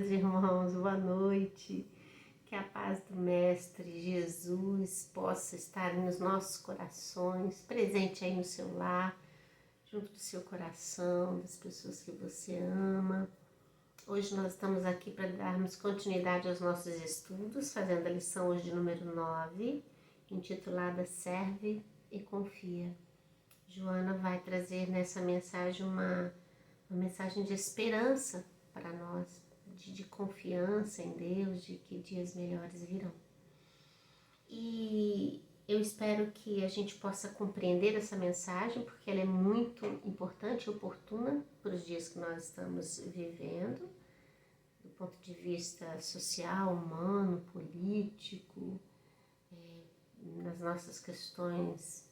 meus irmãos, boa noite. Que a paz do Mestre Jesus possa estar nos nossos corações, presente aí no seu lar, junto do seu coração, das pessoas que você ama. Hoje nós estamos aqui para darmos continuidade aos nossos estudos, fazendo a lição hoje de número 9, intitulada Serve e Confia. Joana vai trazer nessa mensagem uma mensagem de esperança para nós, de confiança em Deus, de que dias melhores virão. E eu espero que a gente possa compreender essa mensagem, porque ela é muito importante e oportuna para os dias que nós estamos vivendo, do ponto de vista social, humano, político, nas nossas questões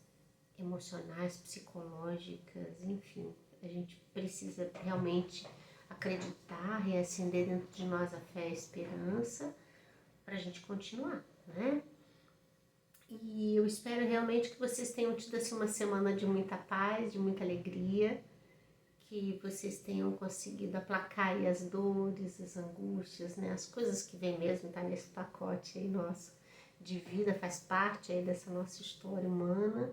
emocionais, psicológicas, enfim. A gente precisa realmente acreditar, reacender dentro de nós a fé e a esperança para a gente continuar, né? E eu espero realmente que vocês tenham tido assim, uma semana de muita paz, de muita alegria, que vocês tenham conseguido aplacar aí as dores, as angústias, né? As coisas que vem mesmo, tá nesse pacote aí nosso de vida, faz parte aí dessa nossa história humana,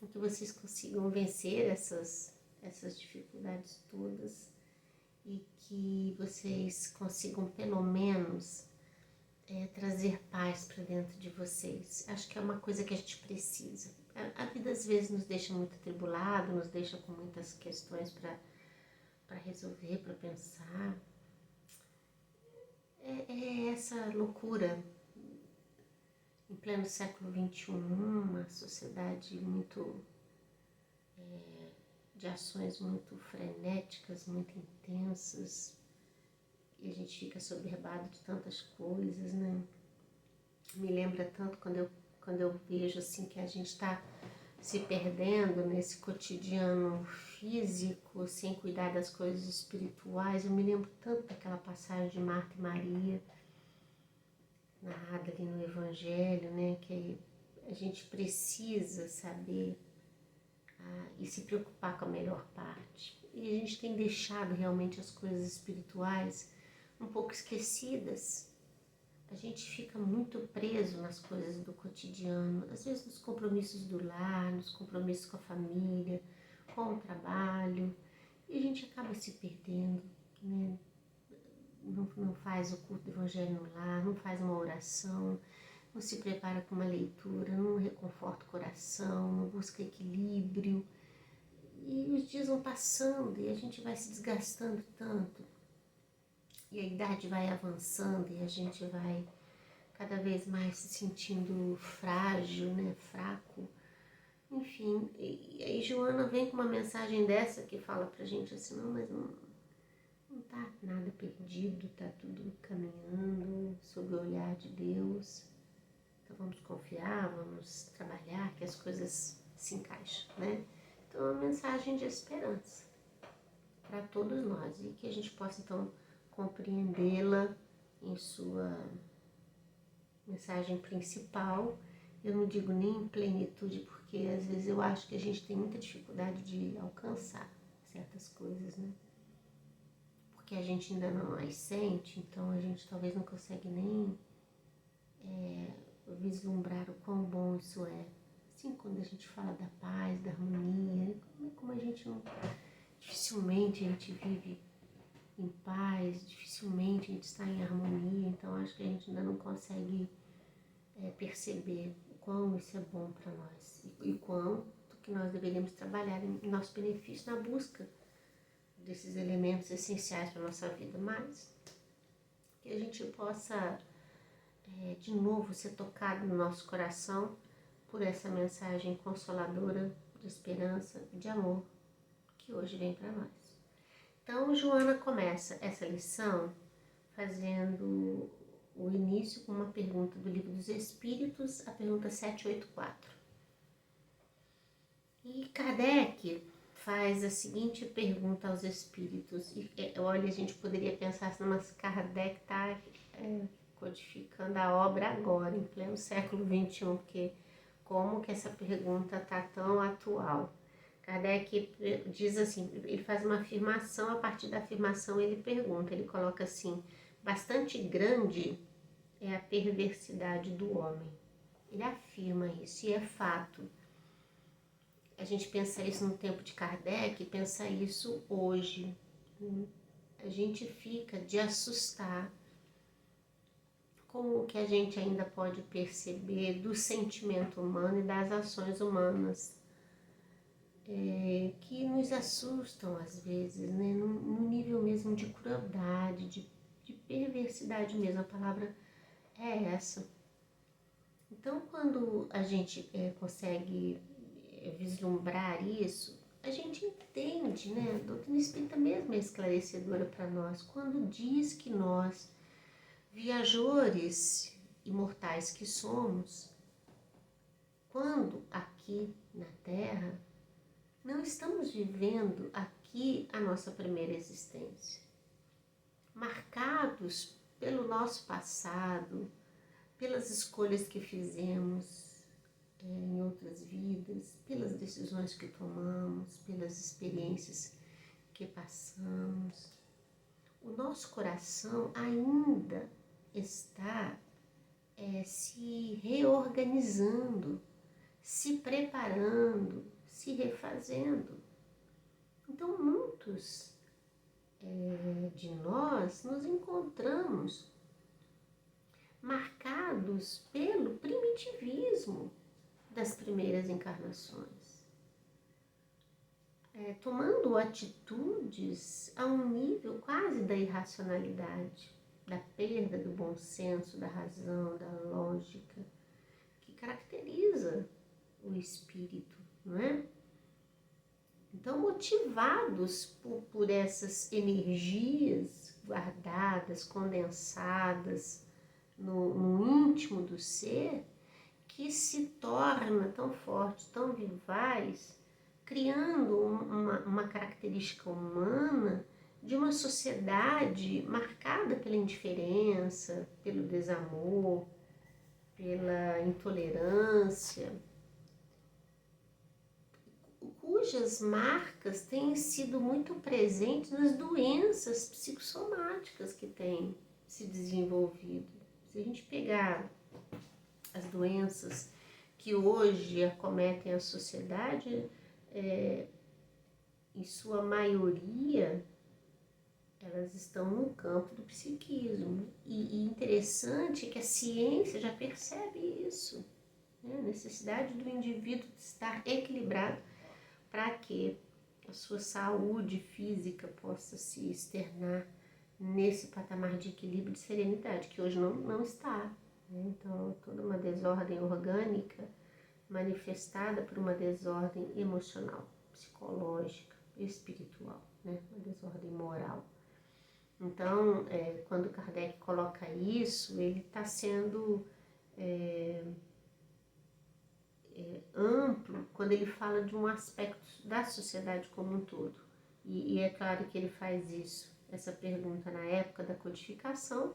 e que vocês consigam vencer essas dificuldades todas e que vocês consigam pelo menos trazer paz para dentro de vocês. Acho que é uma coisa que a gente precisa. A vida às vezes nos deixa muito atribulado, nos deixa com muitas questões para resolver, para pensar. É essa loucura em pleno século XXI, uma sociedade muito de ações muito frenéticas, muito intensas, e a gente fica soberbado de tantas coisas, né? Me lembra tanto quando eu vejo assim que a gente está se perdendo nesse cotidiano físico, sem cuidar das coisas espirituais. Eu me lembro tanto daquela passagem de Marta e Maria, narrada ali no Evangelho, né? Que a gente precisa saber e se preocupar com a melhor parte. E a gente tem deixado realmente as coisas espirituais um pouco esquecidas. A gente fica muito preso nas coisas do cotidiano, às vezes nos compromissos do lar, nos compromissos com a família, com o trabalho, e a gente acaba se perdendo, né? Não faz o culto do Evangelho no lar, não faz uma oração, não se prepara com uma leitura, não reconforta o coração, não busca equilíbrio. E os dias vão passando e a gente vai se desgastando tanto. E a idade vai avançando e a gente vai cada vez mais se sentindo frágil, né? Fraco. Enfim, e aí Joana vem com uma mensagem dessa que fala pra gente assim, não, mas não tá nada perdido, tá tudo caminhando sob o olhar de Deus. Então vamos confiar, vamos trabalhar, que as coisas se encaixam, né? Então é uma mensagem de esperança para todos nós e que a gente possa então compreendê-la em sua mensagem principal. Eu não digo nem em plenitude, porque às vezes eu acho que a gente tem muita dificuldade de alcançar certas coisas, né? Porque a gente ainda não as sente, então a gente talvez não consegue nem vislumbrar o quão bom isso é. Assim, quando a gente fala da paz, da harmonia, como a gente não... Dificilmente a gente vive em paz, dificilmente a gente está em harmonia, então acho que a gente ainda não consegue perceber o quão isso é bom para nós e quanto que nós deveríamos trabalhar em nosso benefício na busca desses elementos essenciais para a nossa vida, mas que a gente possa de novo ser tocado no nosso coração por essa mensagem consoladora de esperança, de amor que hoje vem para nós. Então, Joana começa essa lição fazendo o início com uma pergunta do Livro dos Espíritos, a pergunta 784. E Kardec faz a seguinte pergunta aos espíritos. E, olha, a gente poderia pensar assim, mas Kardec está codificando a obra agora, em pleno século XXI, porque como que essa pergunta está tão atual? Kardec diz assim, ele faz uma afirmação, a partir da afirmação ele pergunta, ele coloca assim, bastante grande é a perversidade do homem. Ele afirma isso, e é fato. A gente pensa isso no tempo de Kardec, pensa isso hoje. A gente fica de assustar com o que a gente ainda pode perceber do sentimento humano e das ações humanas, que nos assustam às vezes, né? No nível mesmo de crueldade, de perversidade mesmo, a palavra é essa. Então, quando a gente consegue vislumbrar isso, a gente entende, né? A doutrina espírita mesmo é esclarecedora para nós, quando diz que nós, viajores imortais que somos, quando aqui na Terra, não estamos vivendo aqui a nossa primeira existência, marcados pelo nosso passado, pelas escolhas que fizemos em outras vidas, pelas decisões que tomamos, pelas experiências que passamos. O nosso coração ainda está se reorganizando, se preparando, se refazendo. Então, muitos de nós nos encontramos marcados pelo primitivismo das primeiras encarnações, tomando atitudes a um nível quase da irracionalidade, da perda do bom senso, da razão, da lógica, que caracteriza o espírito, não é? Então, motivados por essas energias guardadas, condensadas no íntimo do ser, que se torna tão forte, tão vivaz, criando uma característica humana de uma sociedade marcada pela indiferença, pelo desamor, pela intolerância, cujas marcas têm sido muito presentes nas doenças psicossomáticas que têm se desenvolvido. Se a gente pegar as doenças que hoje acometem a sociedade, em sua maioria, elas estão no campo do psiquismo. E interessante é que a ciência já percebe isso, né? A necessidade do indivíduo estar equilibrado para que a sua saúde física possa se externar nesse patamar de equilíbrio, de serenidade, que hoje não está, né? Então, toda uma desordem orgânica manifestada por uma desordem emocional, psicológica, espiritual, né? Uma desordem moral. Então, quando Kardec coloca isso, ele está sendo amplo quando ele fala de um aspecto da sociedade como um todo. E é claro que ele faz isso, essa pergunta na época da codificação,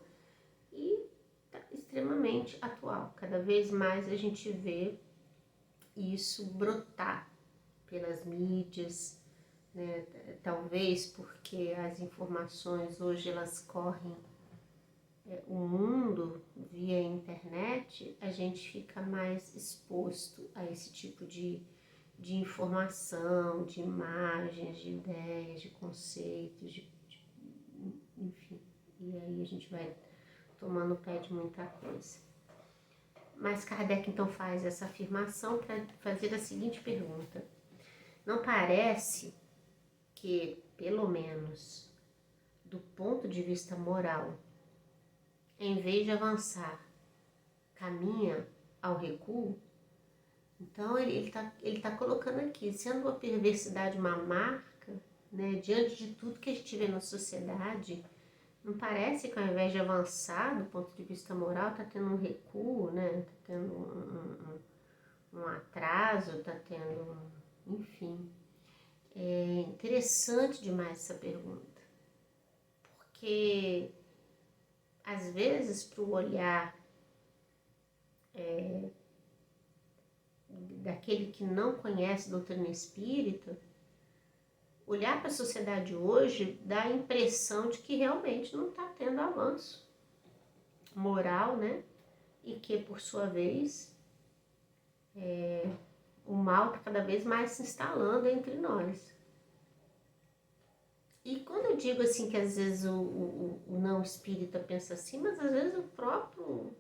e está extremamente atual. Cada vez mais a gente vê isso brotar pelas mídias, né? Talvez porque as informações hoje elas correm o mundo via internet, a gente fica mais exposto a esse tipo de informação, de imagens, de ideias, de conceitos, enfim. E aí a gente vai tomando pé de muita coisa. Mas Kardec então faz essa afirmação para fazer a seguinte pergunta: não parece que, pelo menos do ponto de vista moral, em vez de avançar, caminha ao recuo? Então ele tá colocando aqui, sendo a perversidade uma marca, né, diante de tudo que a gente vê na sociedade, não parece que ao invés de avançar do ponto de vista moral, está tendo um recuo, né, está tendo um atraso, está tendo, enfim. É interessante demais essa pergunta, porque às vezes para o olhar daquele que não conhece doutrina espírita, olhar para a sociedade hoje dá a impressão de que realmente não está tendo avanço moral, né? E que, por sua vez, o mal está cada vez mais se instalando entre nós. E quando eu digo assim que às vezes o não espírita pensa assim, mas às vezes o próprio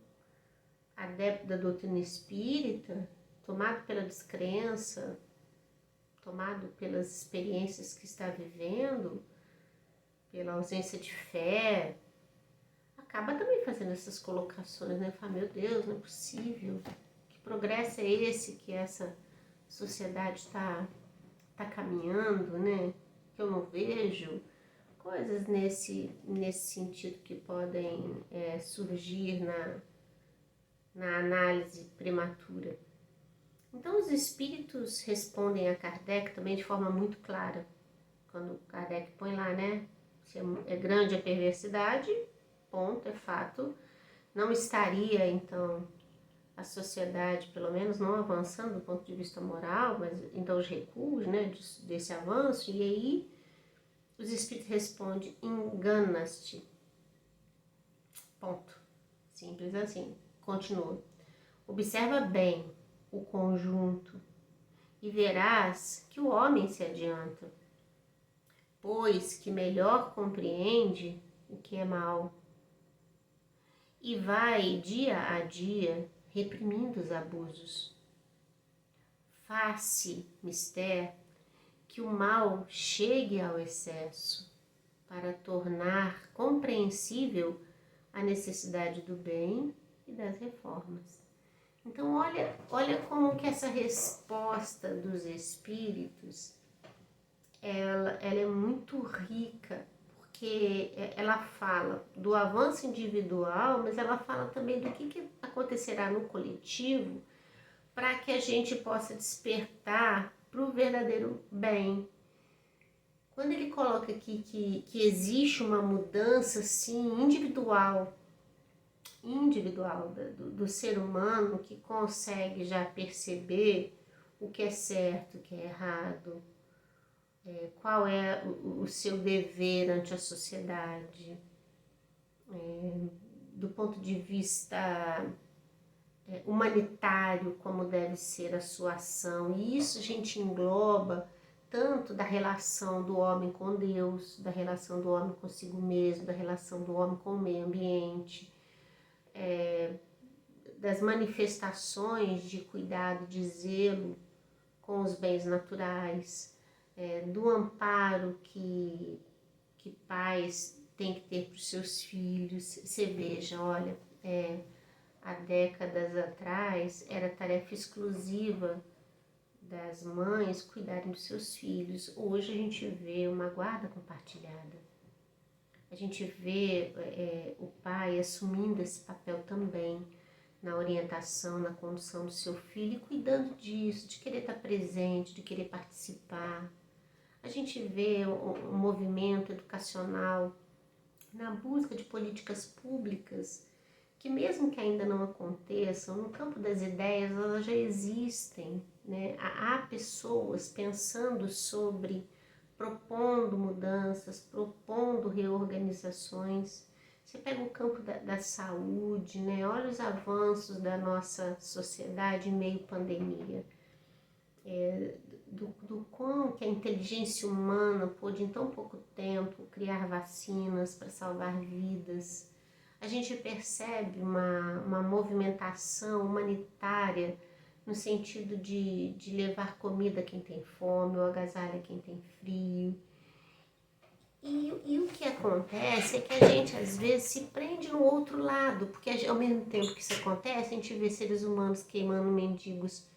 adepto da doutrina espírita, tomado pela descrença, tomado pelas experiências que está vivendo, pela ausência de fé, acaba também fazendo essas colocações, né? Fala, meu Deus, não é possível. Que progresso é esse que essa sociedade está caminhando, né? Que eu não vejo. Coisas nesse sentido que podem surgir na análise prematura. Então, os espíritos respondem a Kardec também de forma muito clara. Quando Kardec põe lá, né? Se é grande a perversidade, ponto, é fato. Não estaria, então, a sociedade, pelo menos, não avançando do ponto de vista moral, mas então os recuos, né, desse avanço. E aí, os espíritos respondem, enganas-te. Ponto. Simples assim. Continua. Observa bem o conjunto e verás que o homem se adianta, pois que melhor compreende o que é mal e vai dia a dia reprimindo os abusos. Faz-se mister que o mal chegue ao excesso para tornar compreensível a necessidade do bem e das reformas. Então, olha como que essa resposta dos espíritos, ela é muito rica, porque ela fala do avanço individual, mas ela fala também do que acontecerá no coletivo para que a gente possa despertar para o verdadeiro bem. Quando ele coloca aqui que existe uma mudança, sim, individual do ser humano que consegue já perceber o que é certo, o que é errado, qual é o seu dever ante a sociedade, do ponto de vista humanitário, como deve ser a sua ação. E isso a gente engloba tanto da relação do homem com Deus, da relação do homem consigo mesmo, da relação do homem com o meio ambiente, das manifestações de cuidado, de zelo com os bens naturais, do amparo que pais têm que ter para os seus filhos. Você veja, olha, há décadas atrás era tarefa exclusiva das mães cuidarem dos seus filhos. Hoje a gente vê uma guarda compartilhada. A gente vê o pai assumindo esse papel também na orientação, na condução do seu filho e cuidando disso, de querer estar presente, de querer participar. A gente vê um movimento educacional na busca de políticas públicas que, mesmo que ainda não aconteçam, no campo das ideias elas já existem, né? Há pessoas pensando sobre, propondo mudanças, propondo reorganizações. Você pega o campo da saúde, né? Olha os avanços da nossa sociedade em meio à pandemia. Do quão que a inteligência humana pôde em tão pouco tempo criar vacinas para salvar vidas. A gente percebe uma movimentação humanitária no sentido de levar comida a quem tem fome, ou agasalho a quem tem frio. E o que acontece é que a gente às vezes se prende no outro lado, porque ao mesmo tempo que isso acontece, a gente vê seres humanos queimando mendigos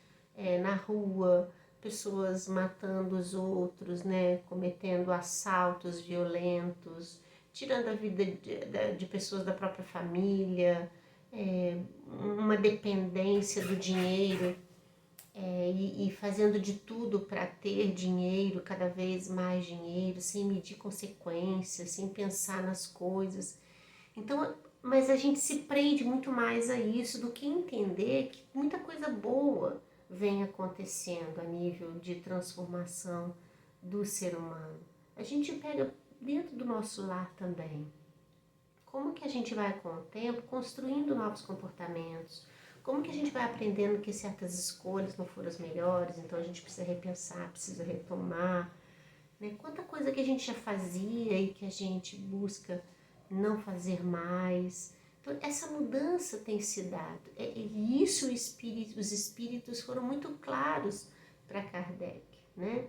na rua, pessoas matando os outros, né, cometendo assaltos violentos, tirando a vida de pessoas da própria família, uma dependência do dinheiro, e fazendo de tudo para ter dinheiro, cada vez mais dinheiro, sem medir consequências, sem pensar nas coisas. Então, mas a gente se prende muito mais a isso do que entender que muita coisa boa vem acontecendo a nível de transformação do ser humano. A gente pega dentro do nosso lar também. Como que a gente vai com o tempo construindo novos comportamentos? Como que a gente vai aprendendo que certas escolhas não foram as melhores, então a gente precisa repensar, precisa retomar, né? Quanta coisa que a gente já fazia e que a gente busca não fazer mais. Então, essa mudança tem se dado. E isso os espíritos foram muito claros para Kardec, né?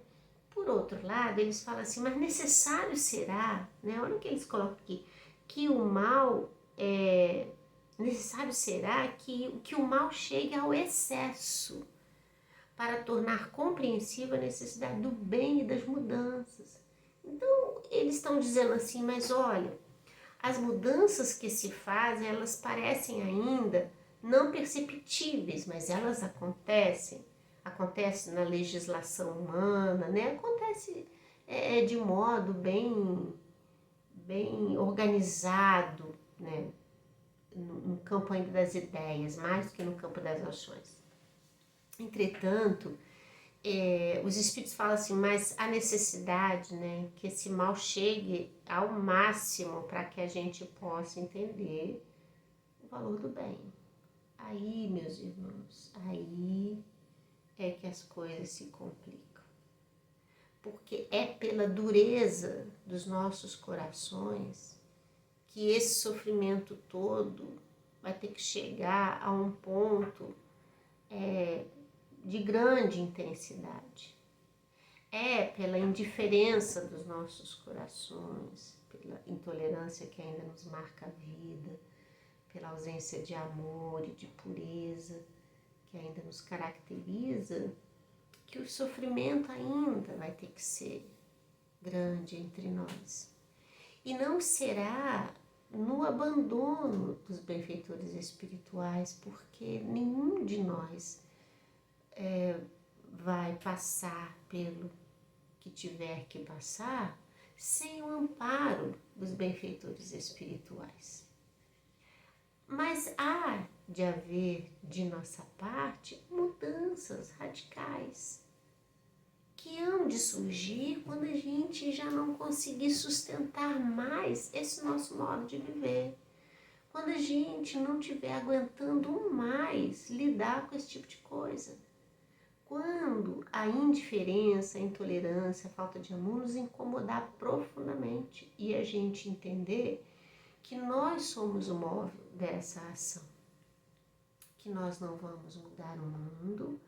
Por outro lado, eles falam assim, mas necessário será, né? Olha o que eles colocam aqui, que o mal necessário será que o mal chegue ao excesso para tornar compreensível a necessidade do bem e das mudanças. Então, eles estão dizendo assim, mas olha, as mudanças que se fazem, elas parecem ainda não perceptíveis, mas elas acontecem. Acontece na legislação humana, né? Acontece de modo bem organizado, né? No campo ainda das ideias, mais do que no campo das ações. Entretanto, os espíritos falam assim, mas a necessidade, né, que esse mal chegue ao máximo para que a gente possa entender o valor do bem. Aí, meus irmãos, aí é que as coisas se complicam. Porque é pela dureza dos nossos corações que esse sofrimento todo vai ter que chegar a um ponto de grande intensidade. É pela indiferença dos nossos corações, pela intolerância que ainda nos marca a vida, pela ausência de amor e de pureza que ainda nos caracteriza, que o sofrimento ainda vai ter que ser grande entre nós. E não será no abandono dos benfeitores espirituais, porque nenhum de nós vai passar pelo que tiver que passar sem o amparo dos benfeitores espirituais. Mas há de haver de nossa parte mudanças radicais que hão de surgir quando a gente já não conseguir sustentar mais esse nosso modo de viver. Quando a gente não estiver aguentando mais lidar com esse tipo de coisa. Quando a indiferença, a intolerância, a falta de amor nos incomodar profundamente e a gente entender que nós somos o móvel dessa ação, que nós não vamos mudar o mundo,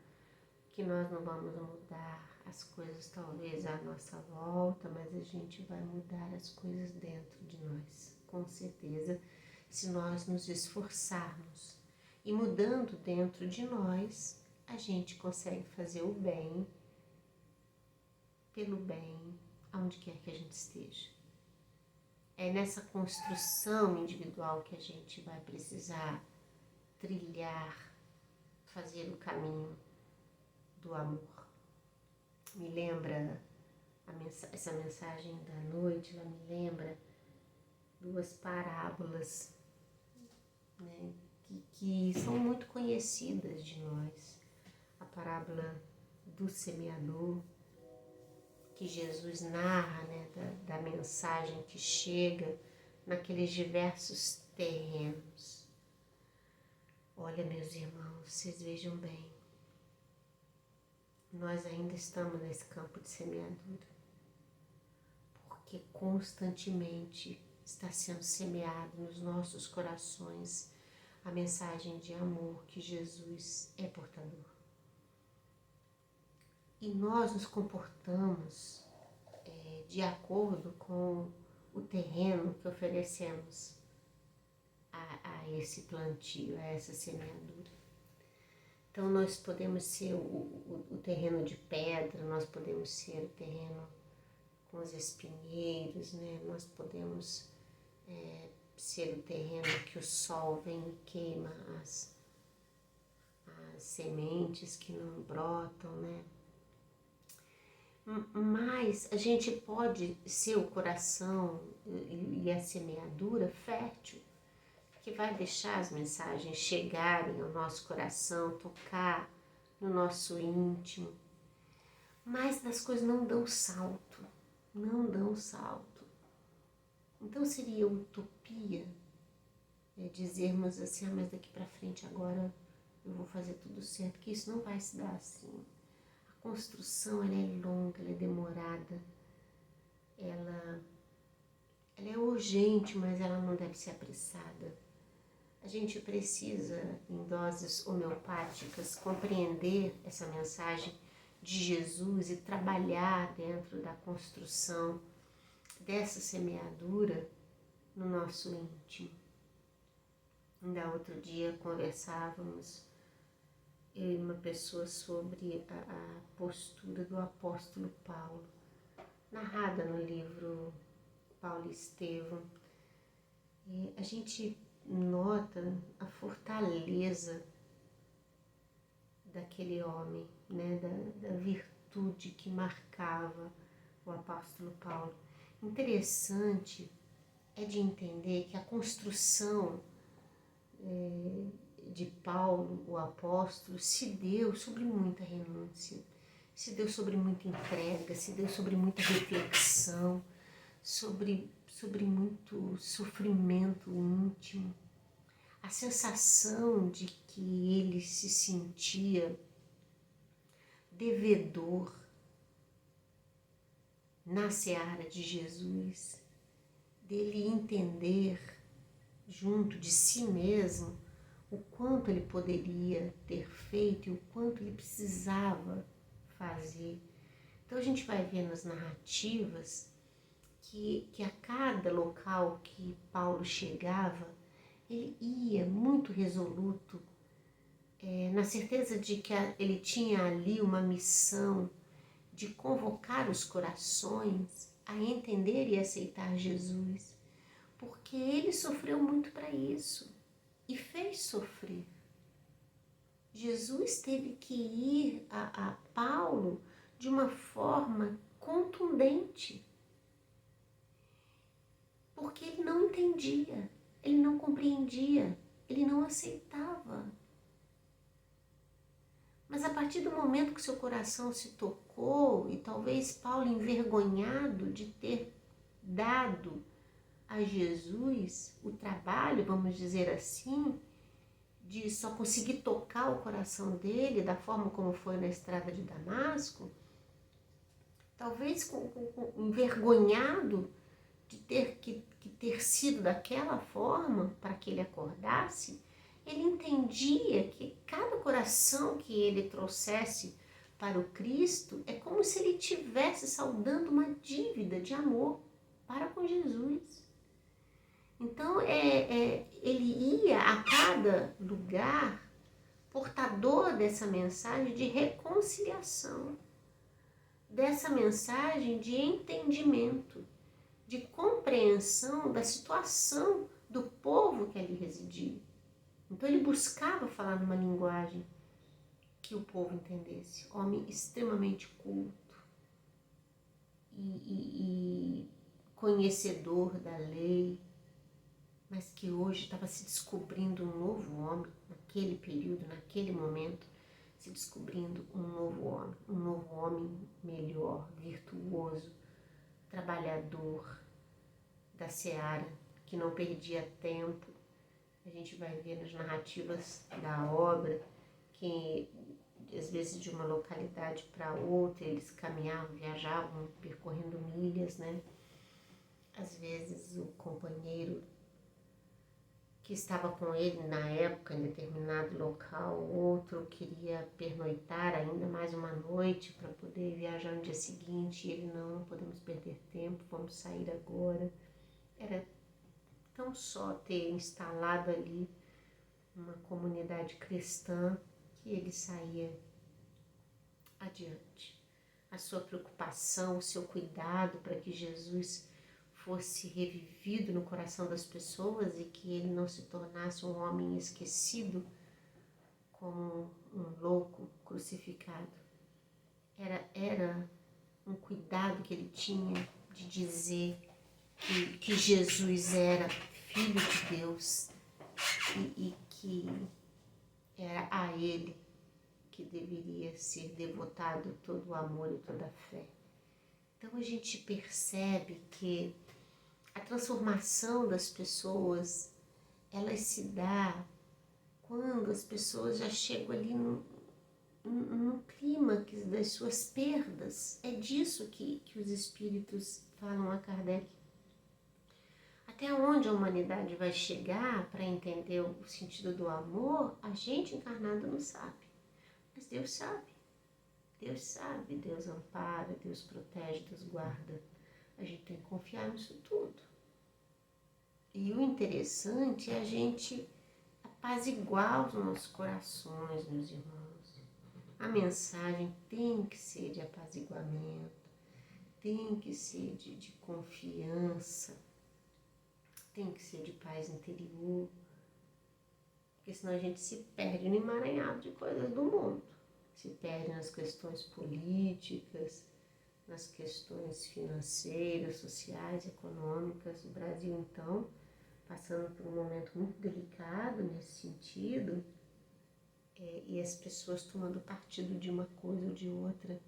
que nós não vamos mudar as coisas talvez à nossa volta, mas a gente vai mudar as coisas dentro de nós, com certeza, se nós nos esforçarmos. E mudando dentro de nós, a gente consegue fazer o bem, pelo bem, aonde quer que a gente esteja. É nessa construção individual que a gente vai precisar trilhar, fazer o caminho do amor. Me lembra essa mensagem da noite, ela me lembra duas parábolas, né, que são muito conhecidas de nós. A parábola do semeador, que Jesus narra, né, da mensagem que chega naqueles diversos terrenos. Olha, meus irmãos, vocês vejam bem, nós ainda estamos nesse campo de semeadura, porque constantemente está sendo semeado nos nossos corações a mensagem de amor que Jesus é portador. E nós nos comportamos de acordo com o terreno que oferecemos a esse plantio, a essa semeadura. Então nós podemos ser o terreno de pedra, nós podemos ser o terreno com os espinheiros, né? Nós podemos ser o terreno que o sol vem e queima as sementes que não brotam, né? Mas a gente pode ser o coração e a semeadura fértil, que vai deixar as mensagens chegarem ao nosso coração, tocar no nosso íntimo. Mas as coisas não dão salto. não dão salto. Então seria utopia dizermos assim, mas daqui para frente agora eu vou fazer tudo certo, que isso não vai se dar assim. A construção, ela é longa, ela é demorada, ela é urgente, mas ela não deve ser apressada. A gente precisa, em doses homeopáticas, compreender essa mensagem de Jesus e trabalhar dentro da construção dessa semeadura no nosso íntimo. Ainda outro dia conversávamos, eu e uma pessoa, sobre a postura do apóstolo Paulo, narrada no livro Paulo e Estevão. E a gente nota a fortaleza daquele homem, né, da virtude que marcava o apóstolo Paulo. Interessante é de entender que a construção de Paulo, o apóstolo, se deu sobre muita renúncia, se deu sobre muita entrega, se deu sobre muita reflexão, sobre muito sofrimento íntimo. A sensação de que ele se sentia devedor na seara de Jesus, dele entender junto de si mesmo o quanto ele poderia ter feito e o quanto ele precisava fazer. Então a gente vai ver nas narrativas que a cada local que Paulo chegava, ele ia muito resoluto, na certeza de que ele tinha ali uma missão de convocar os corações a entender e aceitar Jesus, porque ele sofreu muito para isso e fez sofrer. Jesus teve que ir a Paulo de uma forma contundente, porque ele não entendia, ele não compreendia, ele não aceitava. Mas a partir do momento que seu coração se tocou, e talvez Paulo envergonhado de ter dado a Jesus o trabalho, vamos dizer assim, de só conseguir tocar o coração dele da forma como foi na estrada de Damasco, talvez envergonhado de ter que ter sido daquela forma para que ele acordasse, ele entendia que cada coração que ele trouxesse para o Cristo é como se ele estivesse saldando uma dívida de amor para com Jesus. Então, ele ia a cada lugar portador dessa mensagem de reconciliação, dessa mensagem de entendimento, de compreensão da situação do povo que ali residia. Então ele buscava falar numa linguagem que o povo entendesse. Homem extremamente culto e conhecedor da lei, mas que hoje estava se descobrindo um novo homem, naquele período, naquele momento, se descobrindo um novo homem melhor, virtuoso, trabalhador da seara, que não perdia tempo. A gente vai ver nas narrativas da obra que, às vezes, de uma localidade para outra, eles caminhavam, viajavam, percorrendo milhas, né? Às vezes, o companheiro que estava com ele na época, em determinado local, outro queria pernoitar ainda mais uma noite para poder viajar no dia seguinte, e ele: não podemos perder tempo, vamos sair agora. Era tão só ter instalado ali uma comunidade cristã que ele saía adiante. A sua preocupação, o seu cuidado para que Jesus fosse revivido no coração das pessoas e que ele não se tornasse um homem esquecido como um louco crucificado. Era um cuidado que ele tinha de dizer que Jesus era Filho de Deus e que era a ele que deveria ser devotado todo o amor e toda a fé. Então a gente percebe que a transformação das pessoas, ela se dá quando as pessoas já chegam ali no clímax das suas perdas. É disso que os espíritos falam a Kardec. Até onde a humanidade vai chegar para entender o sentido do amor, a gente encarnado não sabe. Mas Deus sabe. Deus sabe, Deus ampara, Deus protege, Deus guarda. A gente tem que confiar nisso tudo. E o interessante é a gente apaziguar os nossos corações, meus irmãos. A mensagem tem que ser de apaziguamento, tem que ser de confiança, tem que ser de paz interior, porque senão a gente se perde no emaranhado de coisas do mundo. Se perde nas questões políticas, nas questões financeiras, sociais, econômicas. O Brasil, então, passando por um momento muito delicado nesse sentido, e as pessoas tomando partido de uma coisa ou de outra.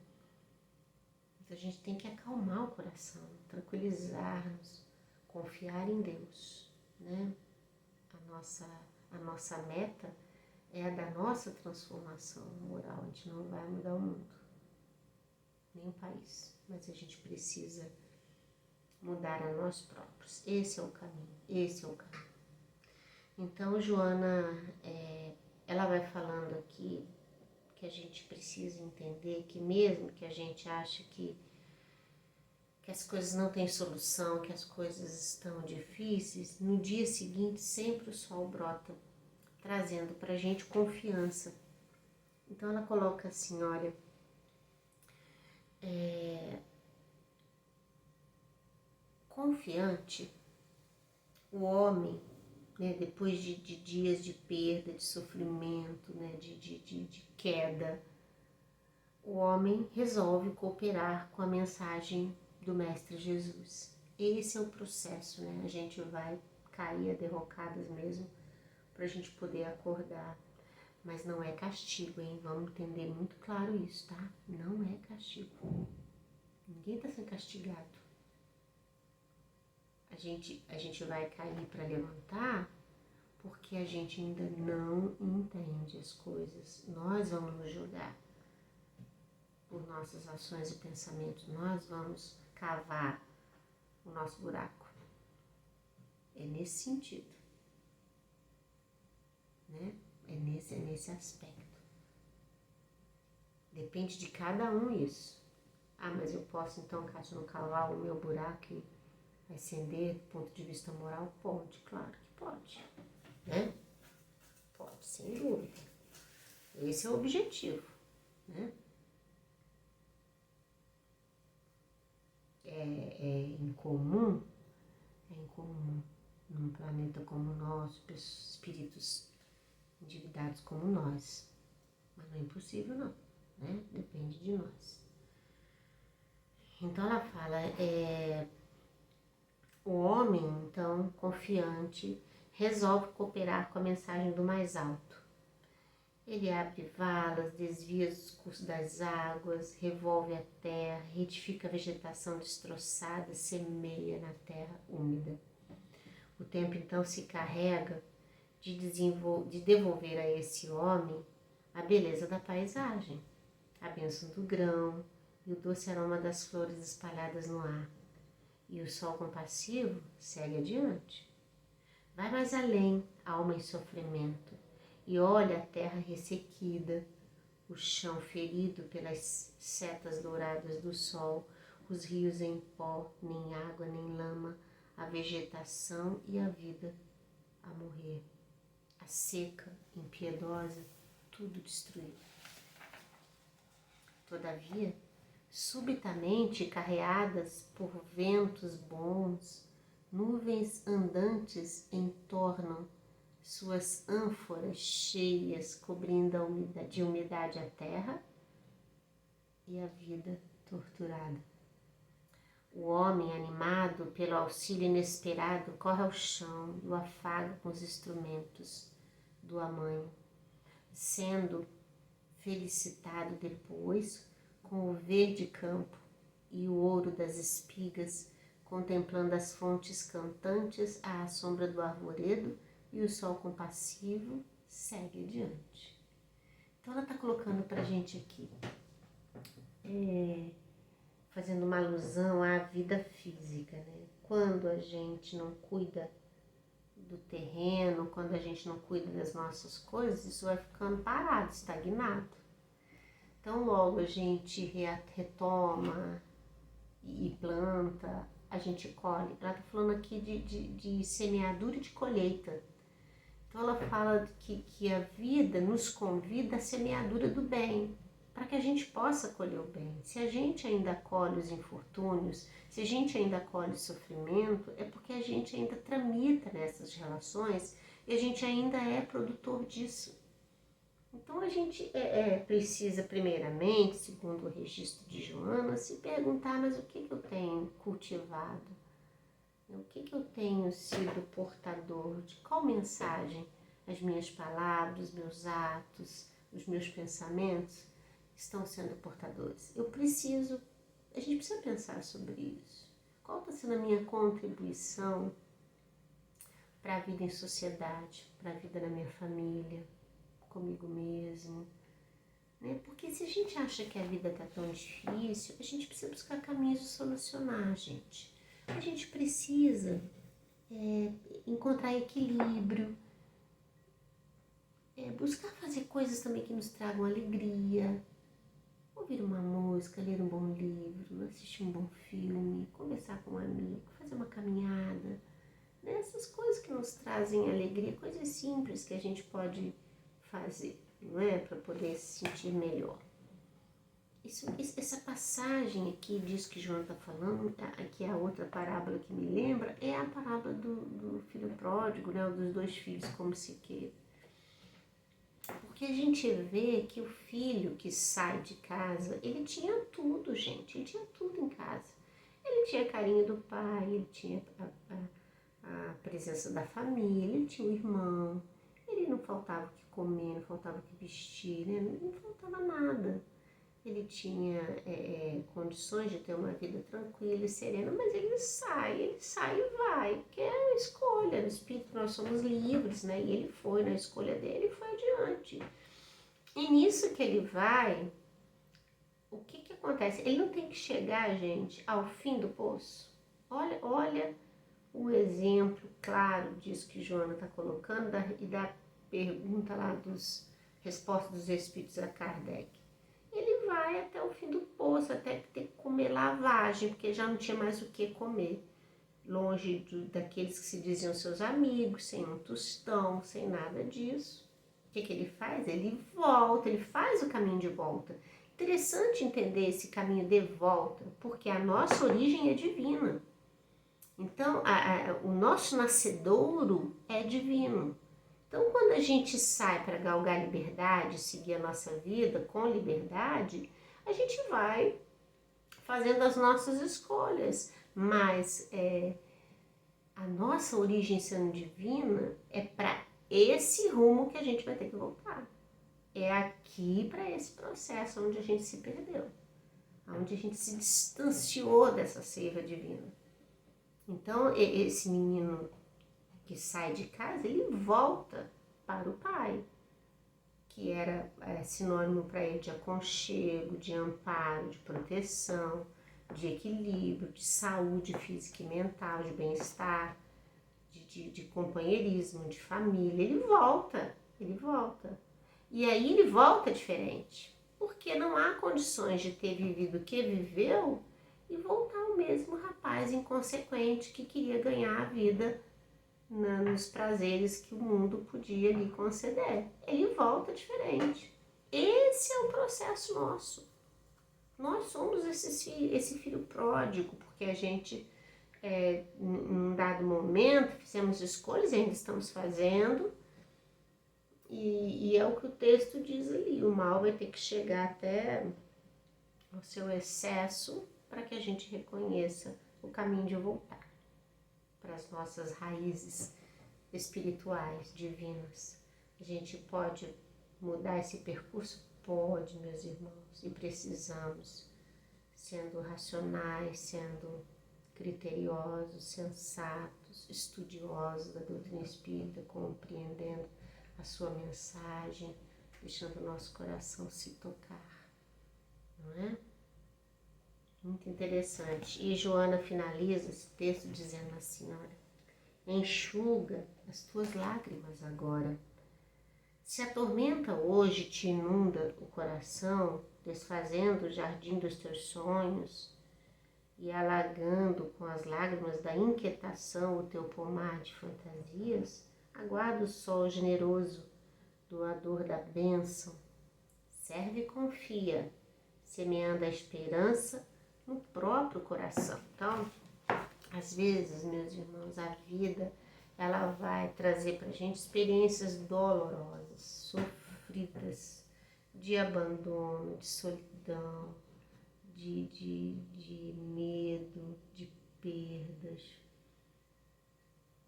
Então a gente tem que acalmar o coração, tranquilizar-nos, confiar em Deus, né? A nossa meta é a da nossa transformação moral. A gente não vai mudar o mundo, nem o país, mas a gente precisa mudar a nós próprios. Esse é o caminho, esse é o caminho. Então, Joana, ela vai falando aqui que a gente precisa entender que mesmo que a gente ache que as coisas não têm solução, que as coisas estão difíceis, no dia seguinte sempre o sol brota, trazendo para a gente confiança. Então ela coloca assim, olha, confiante, o homem, né, depois de dias de perda, de sofrimento, né, de queda, o homem resolve cooperar com a mensagem do Mestre Jesus. Esse é o processo, né? A gente vai cair a derrocadas mesmo para a gente poder acordar. Mas não é castigo, hein? Vamos entender muito claro isso, tá? Não é castigo. Ninguém está sendo castigado. A gente vai cair para levantar porque a gente ainda não entende as coisas. Nós vamos nos julgar por nossas ações e pensamentos. Nós vamos cavar o nosso buraco. É nesse sentido, né? É nesse aspecto. Depende de cada um isso. Ah, mas eu posso então, Kátia, não cavar o meu buraco e ascender do ponto de vista moral? Pode, claro que pode, né? Pode, sem dúvida. Esse é o objetivo, né? É incomum num planeta como o nosso, espíritos endividados como nós. Mas não é impossível não, né? Depende de nós. Então ela fala, o homem, então, confiante, resolve cooperar com a mensagem do mais alto. Ele abre valas, desvia os cursos das águas, revolve a terra, retifica a vegetação destroçada, semeia na terra úmida. O tempo então se carrega de devolver a esse homem a beleza da paisagem, a bênção do grão e o doce aroma das flores espalhadas no ar. E o sol compassivo segue adiante. Vai mais além, alma em sofrimento, e olha a terra ressequida, o chão ferido pelas setas douradas do sol, os rios em pó, nem água nem lama, a vegetação e a vida a morrer, a seca, impiedosa, tudo destruído. Todavia, subitamente carreadas por ventos bons, nuvens andantes entornam suas ânforas cheias, cobrindo de umidade a terra e a vida torturada. O homem, animado pelo auxílio inesperado, corre ao chão e o afaga com os instrumentos do amanho, sendo felicitado depois com o verde campo e o ouro das espigas, contemplando as fontes cantantes à sombra do arvoredo, e o sol compassivo segue adiante. Então ela está colocando para a gente aqui, fazendo uma alusão à vida física, né? Quando a gente não cuida do terreno, quando a gente não cuida das nossas coisas, isso vai ficando parado, estagnado. Então logo a gente retoma e planta, a gente colhe. Ela está falando aqui de semeadura e de colheita. Então ela fala que a vida nos convida à semeadura do bem, para que a gente possa colher o bem. Se a gente ainda colhe os infortúnios, se a gente ainda colhe o sofrimento, é porque a gente ainda tramita nessas relações e a gente ainda é produtor disso. Então a gente precisa, primeiramente, segundo o registro de Joana, se perguntar, mas o que eu tenho cultivado? O que eu tenho sido portador? De qual mensagem as minhas palavras, os meus atos, os meus pensamentos estão sendo portadores? A gente precisa pensar sobre isso. Qual está sendo a minha contribuição para a vida em sociedade, para a vida na minha família, comigo mesmo? Né? Porque se a gente acha que a vida está tão difícil, a gente precisa buscar caminhos de solucionar, gente. A gente precisa encontrar equilíbrio, buscar fazer coisas também que nos tragam alegria, ouvir uma música, ler um bom livro, assistir um bom filme, conversar com um amigo, fazer uma caminhada, né? Essas coisas que nos trazem alegria, coisas simples que a gente pode fazer, não é? Para poder se sentir melhor. Essa passagem aqui disso que João está falando, aqui a outra parábola que me lembra, é a parábola do filho pródigo, né? Dos dois filhos como se queira. Porque a gente vê que o filho que sai de casa, ele tinha tudo, gente, ele tinha tudo em casa. Ele tinha carinho do pai, ele tinha a presença da família, ele tinha o irmão, ele não faltava o que comer, não faltava o que vestir, né? Não faltava nada. Ele tinha condições de ter uma vida tranquila e serena, mas ele sai e vai, porque é a escolha, no espírito nós somos livres, né? E ele foi na escolha dele e foi adiante. E nisso que ele vai, o que acontece? Ele não tem que chegar, gente, ao fim do poço. Olha o exemplo claro disso que Joana está colocando e da pergunta lá respostas dos espíritos a Kardec. Ele vai até o fim do poço, até ter que comer lavagem, porque já não tinha mais o que comer. Longe daqueles que se diziam seus amigos, sem um tostão, sem nada disso. O que ele faz? Ele volta, ele faz o caminho de volta. Interessante entender esse caminho de volta, porque a nossa origem é divina. Então, o nosso nascedouro é divino. Então, quando a gente sai para galgar liberdade, seguir a nossa vida com liberdade, a gente vai fazendo as nossas escolhas. Mas a nossa origem sendo divina é para esse rumo que a gente vai ter que voltar. É aqui para esse processo onde a gente se perdeu, onde a gente se distanciou dessa seiva divina. Então, esse menino que sai de casa, ele volta para o pai, que era sinônimo para ele de aconchego, de amparo, de proteção, de equilíbrio, de saúde física e mental, de bem-estar, de companheirismo, de família. Ele volta. E aí ele volta diferente, porque não há condições de ter vivido o que viveu e voltar ao mesmo rapaz inconsequente que queria ganhar a vida nos prazeres que o mundo podia lhe conceder. Ele volta diferente. Esse é o processo nosso. Nós somos esse filho pródigo, porque a gente, num dado momento, fizemos escolhas e ainda estamos fazendo, e é o que o texto diz ali. O mal vai ter que chegar até o seu excesso para que a gente reconheça o caminho de voltar para as nossas raízes espirituais, divinas. A gente pode mudar esse percurso? Pode, meus irmãos, e precisamos. sendo racionais, sendo criteriosos, sensatos, estudiosos da doutrina espírita, compreendendo a sua mensagem, deixando o nosso coração se tocar, não é? Muito interessante. E Joana finaliza esse texto dizendo assim, olha, enxuga as tuas lágrimas agora. Se a tormenta hoje te inunda o coração, desfazendo o jardim dos teus sonhos e alagando com as lágrimas da inquietação o teu pomar de fantasias, aguarda o sol generoso, doador da bênção. Serve e confia, semeando a esperança no próprio coração. Então, às vezes, meus irmãos, a vida ela vai trazer para a gente experiências dolorosas, sofridas, de abandono, de solidão, de medo, de perdas,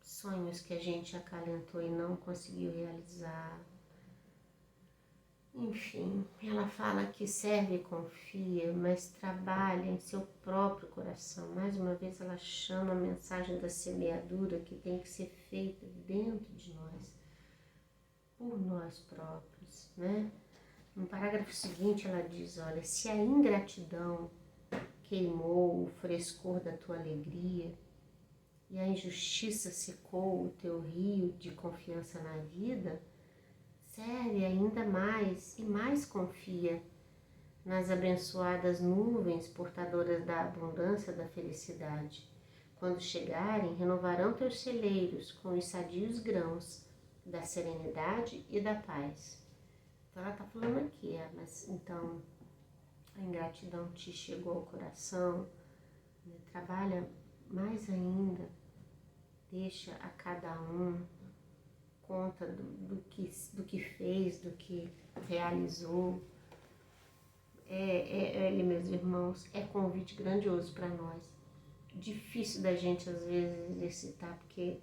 sonhos que a gente acalentou e não conseguiu realizar. Enfim, ela fala que serve e confia, mas trabalha em seu próprio coração. Mais uma vez ela chama a mensagem da semeadura que tem que ser feita dentro de nós, por nós próprios, né? No parágrafo seguinte ela diz, olha, se a ingratidão queimou o frescor da tua alegria e a injustiça secou o teu rio de confiança na vida, serve ainda mais e mais confia nas abençoadas nuvens portadoras da abundância da felicidade. Quando chegarem, renovarão teus celeiros com os sadios grãos da serenidade e da paz. Então ela está falando aqui, mas então a ingratidão te chegou ao coração, né? Trabalha mais ainda, deixa a cada um conta do que fez, do que realizou. Meus irmãos, é convite grandioso para nós. Difícil da gente às vezes exercitar, porque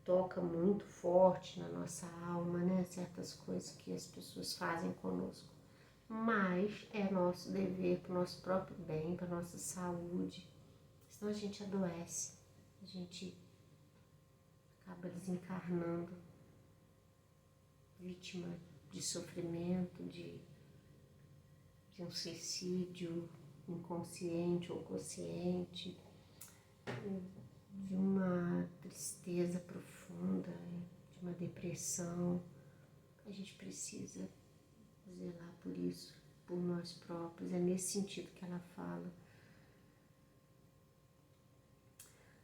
toca muito forte na nossa alma, né? Certas coisas que as pessoas fazem conosco. Mas é nosso dever para o nosso próprio bem, para a nossa saúde. Senão a gente adoece, a gente acaba desencarnando, vítima de sofrimento, de um suicídio inconsciente ou consciente, de uma tristeza profunda, de uma depressão. A gente precisa zelar por isso, por nós próprios. É nesse sentido que ela fala.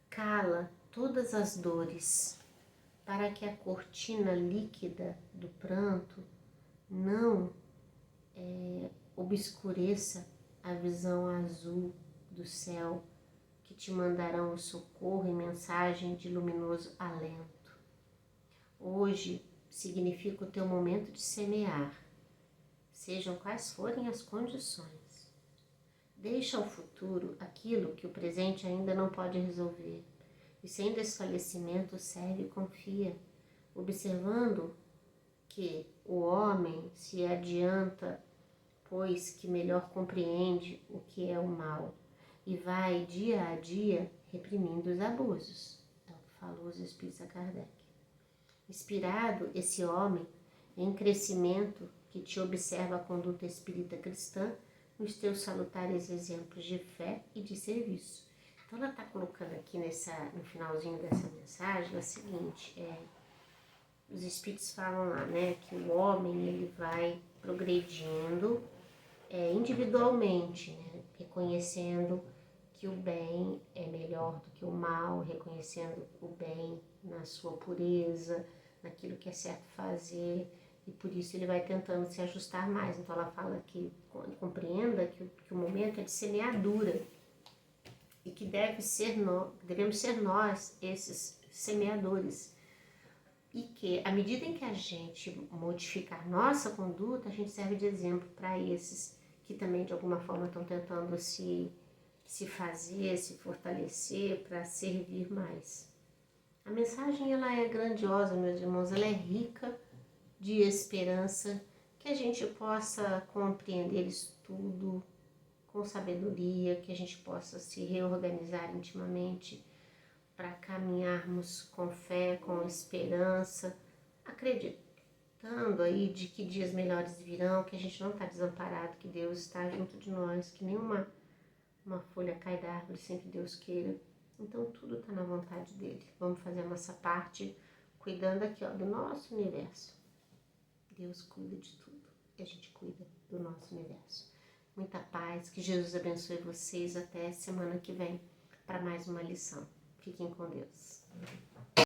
Cala todas as dores, para que a cortina líquida do pranto não obscureça a visão azul do céu, que te mandarão o socorro e mensagem de luminoso alento. Hoje significa o teu momento de semear, sejam quais forem as condições. Deixa ao futuro aquilo que o presente ainda não pode resolver, e sem desfalecimento serve e confia, observando que o homem se adianta, pois que melhor compreende o que é o mal, e vai dia a dia reprimindo os abusos. É o que falou os Espíritos a Kardec. Inspirado esse homem em crescimento que te observa a conduta espírita cristã nos teus salutares exemplos de fé e de serviço. Então ela está colocando aqui no finalzinho dessa mensagem a seguinte, os Espíritos falam lá, né, que o homem ele vai progredindo individualmente, né, reconhecendo que o bem é melhor do que o mal, reconhecendo o bem na sua pureza, naquilo que é certo fazer, e por isso ele vai tentando se ajustar mais. Então ela fala que compreenda que o momento é de semeadura e que devemos ser nós esses semeadores. E que, à medida em que a gente modificar nossa conduta, a gente serve de exemplo para esses que também, de alguma forma, estão tentando se fazer, se fortalecer para servir mais. A mensagem, ela é grandiosa, meus irmãos, ela é rica de esperança, que a gente possa compreender isso tudo com sabedoria, que a gente possa se reorganizar intimamente para caminharmos com fé, com esperança, acreditando aí de que dias melhores virão, que a gente não está desamparado, que Deus está junto de nós, que nenhuma folha cai da árvore sem que Deus queira. Então tudo está na vontade dele. Vamos fazer a nossa parte, cuidando aqui do nosso universo. Deus cuida de tudo e a gente cuida do nosso universo. Muita paz, que Jesus abençoe vocês. Até semana que vem para mais uma lição. Fiquem com Deus.